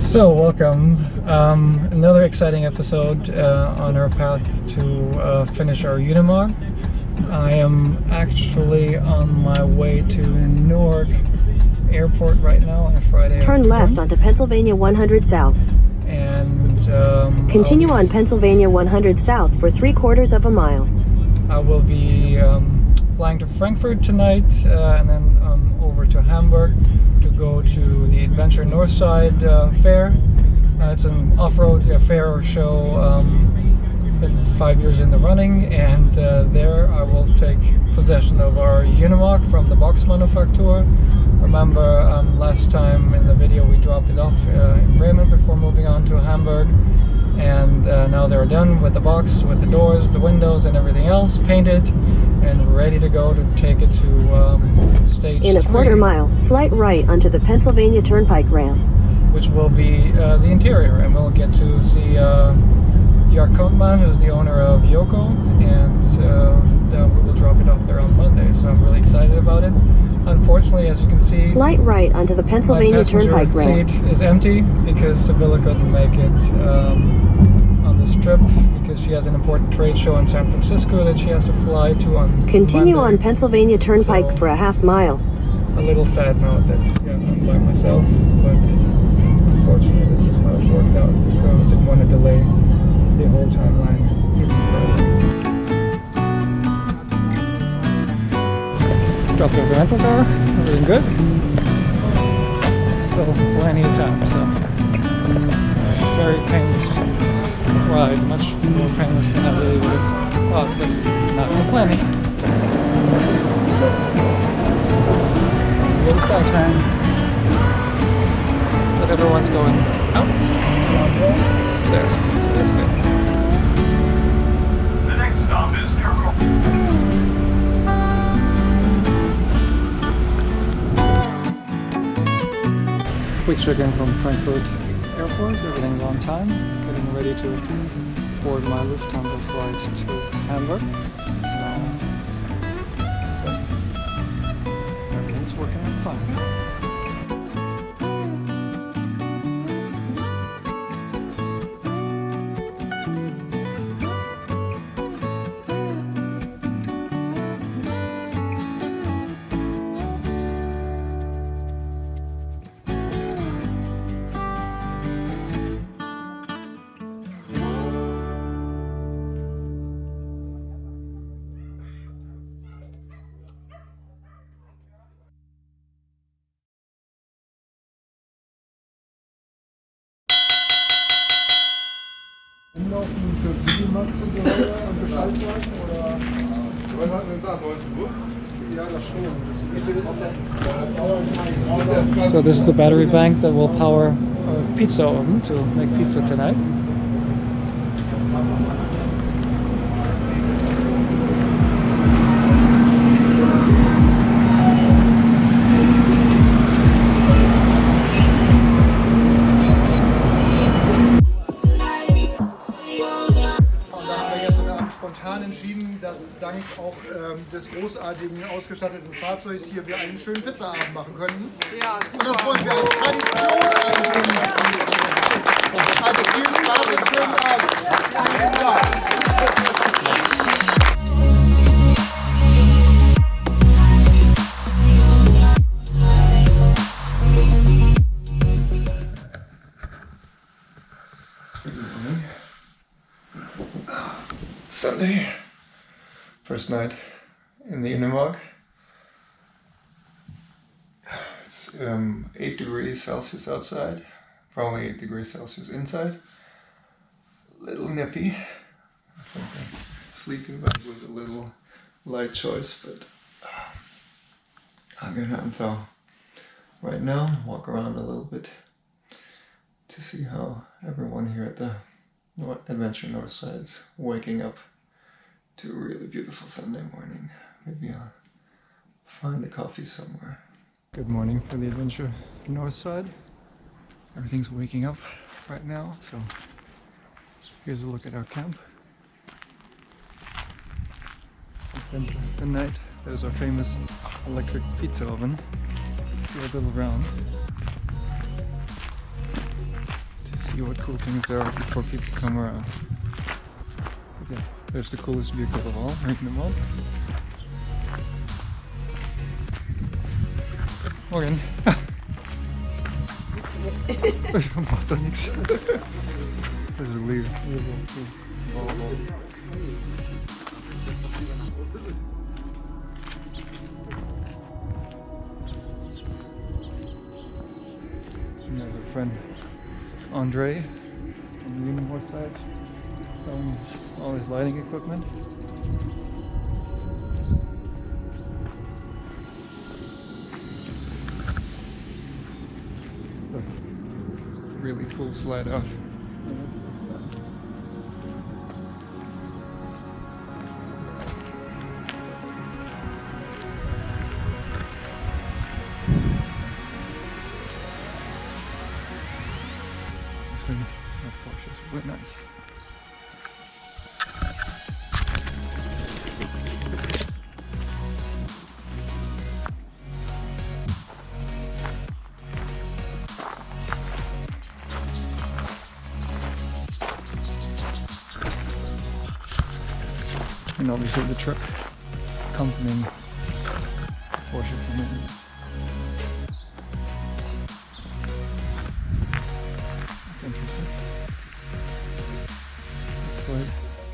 So welcome, another exciting episode on our path to finish our Unimog. I am actually on my way to Newark Airport right now on a Friday Turn afternoon. left onto Pennsylvania 100 South. And continue on Pennsylvania 100 South for 3/4 of a mile. I will be flying to Frankfurt tonight and then over to Hamburg to go to the Adventure Northside fair. It's an off-road fair or show. Been 5 years in the running, and there I will take possession of our Unimog from the Boxmanufaktur. Remember last time in the video we dropped it off in Bremen before moving on to Hamburg, and now they're done with the box, with the doors, the windows and everything else painted and ready to go to take it to stage 3. In a quarter mile, slight right onto the Pennsylvania Turnpike ramp, which will be the interior, and we'll get to see Jörg Kontmann, who's the owner of JOKO, and we will drop it off there on Monday, so I'm really excited about it. Unfortunately, as you can see, slight right onto the Pennsylvania Turnpike ramp. Seat is empty because Sibylla couldn't make it on this trip because she has an important trade show in San Francisco that she has to fly to on Continue Monday. on Pennsylvania Turnpike So, for a half mile. A little sad now that I'm by myself, but unfortunately this is how it worked out. Didn't want to delay the whole timeline even further. Dropped off the rental car, everything good? Still plenty of time, so very painless ride, much more painless than I really would have thought, but not complaining. Little side time, but everyone's going out. There, that's good. The next stop is Terminal. Quick check-in from Frankfurt Airport. Everything's on time. Getting ready to board my Lufthansa flight to Hamburg. So everything's working out fine. Umlaufen für Unimog und so weiter und Bescheid sagen, oder? Was hat denn gesagt, 19 Uhr? Ja, das schon. So this is the battery bank that will power our pizza oven to make pizza tonight. Spontan entschieden, dass dank auch des großartigen ausgestatteten Fahrzeugs hier wir einen schönen Pizzaabend machen können. Ja, und das wollen wir als Tradition einbringen. Also viel Spaß und schönen Abend. Vielen Dank. Sunday, first night in the Unimog. It's 8 degrees Celsius outside, probably 8 degrees Celsius inside. Little nippy. I think the sleeping bag was a little light choice, but I'm gonna unthaw right now, walk around a little bit to see how everyone here at the Adventure Northside is waking up to a really beautiful Sunday morning. Maybe I'll find a coffee somewhere. Good morning for the Adventure Northside. Everything's waking up right now, so here's a look at our camp. Adventure the night. There's our famous electric pizza oven. Do a little round. see what cool things there are before people come around. But yeah, there's the coolest vehicle of all, right in the mall. Morgen. Macht doch nichts. Das ist lieb. And there's our friend Andre on the Unimog side, selling all his lighting equipment. Really cool slide out. That Porsche is really nice. And obviously the truck accompanying Porsche from it. That's interesting. This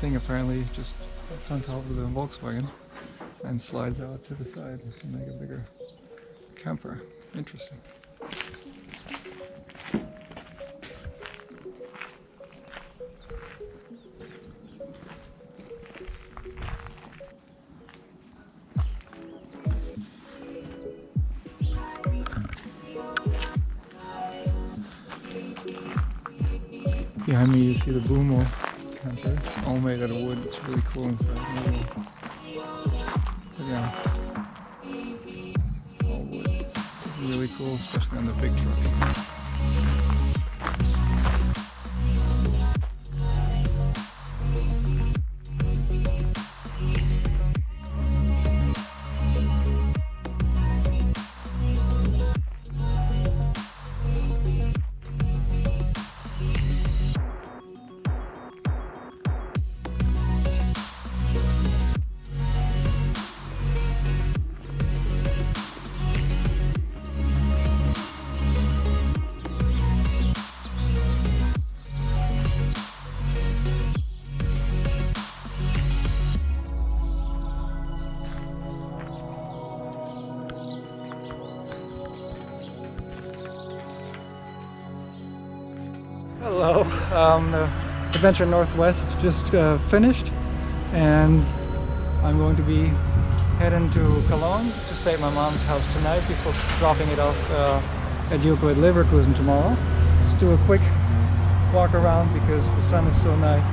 thing apparently just hops on top of the Volkswagen and slides out to the side to make a bigger camper. Interesting. Behind me you see the Boomo camper, all made out of wood. It's really cool inside. But yeah, all wood. It's really cool, especially on the big truck. Hello, the Adventure Northwest just finished, and I'm going to be heading to Cologne to stay at my mom's house tonight before dropping it off at JOKO at Leverkusen tomorrow. Let's do a quick walk around because the sun is so nice.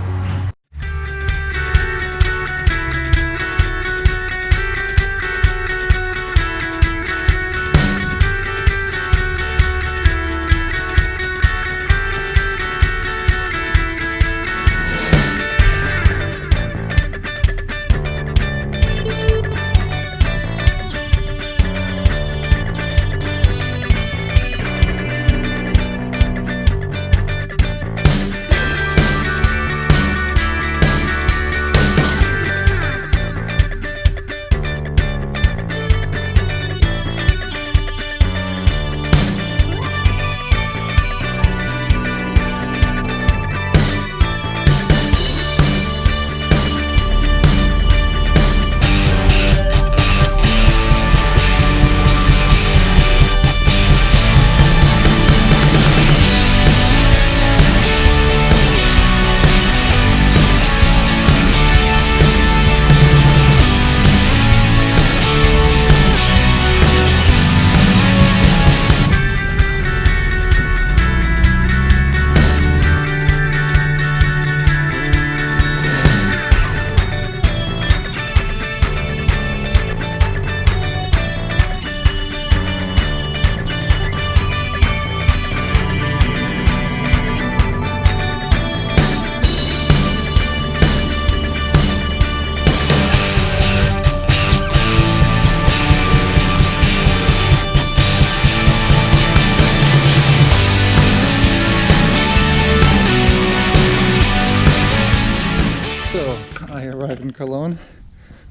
in Cologne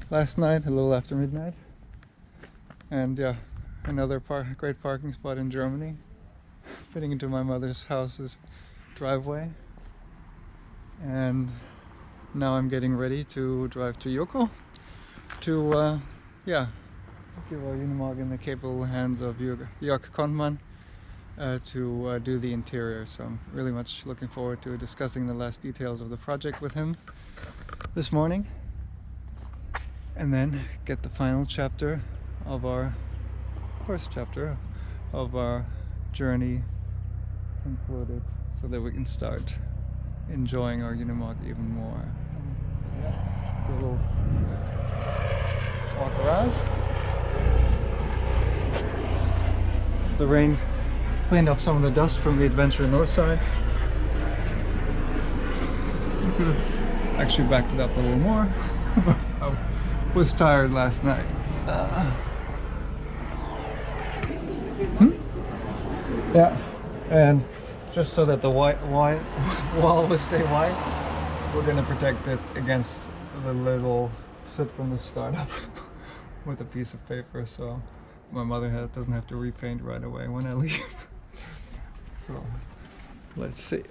last night, a little after midnight. And yeah, another great parking spot in Germany, fitting into my mother's house's driveway. And now I'm getting ready to drive to JOKO to give our Unimog in the capable hands of Jörg Kontmann to do the interior. So I'm really much looking forward to discussing the last details of the project with him this morning, and then get the final chapter of our first chapter of our journey concluded, so that we can start enjoying our Unimog even more. Do a little walk around. The rain cleaned off some of the dust from the Adventure Northside. Actually backed it up a little more. I was tired last night. Yeah, and just so that the white wall will stay white, we're gonna protect it against the little soot from the startup with a piece of paper, so my mother doesn't have to repaint right away when I leave. So let's see.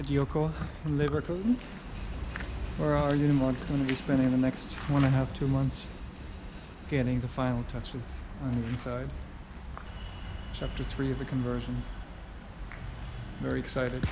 JOKO in Leverkusen, where our Unimog is going to be spending the next 1.5–2 months getting the final touches on the inside. Chapter 3 of the conversion. Very excited.